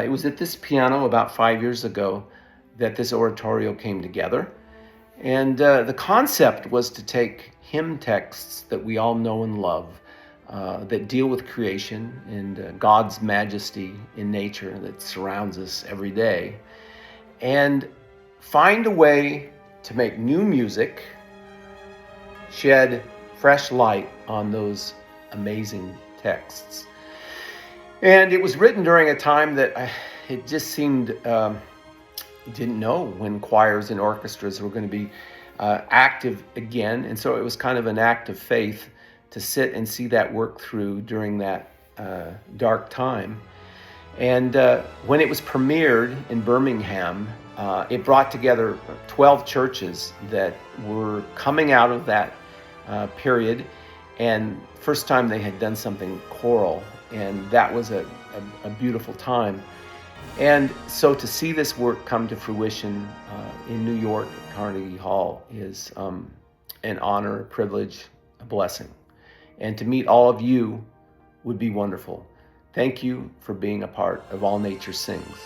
It was at this piano about 5 years ago that this oratorio came together. And the concept was to take hymn texts that we all know and love, that deal with creation and God's majesty in nature that surrounds us every day, and find a way to make new music, shed fresh light on those amazing texts. And it was written during a time that it just seemed didn't know when choirs and orchestras were going to be active again. And so it was kind of an act of faith to sit and see that work through during that dark time. And when it was premiered in Birmingham, it brought together 12 churches that were coming out of that period, and first time they had done something choral, and that was a beautiful time. And so to see this work come to fruition in New York at Carnegie Hall is an honor, a privilege, a blessing. And to meet all of you would be wonderful. Thank you for being a part of All Nature Sings.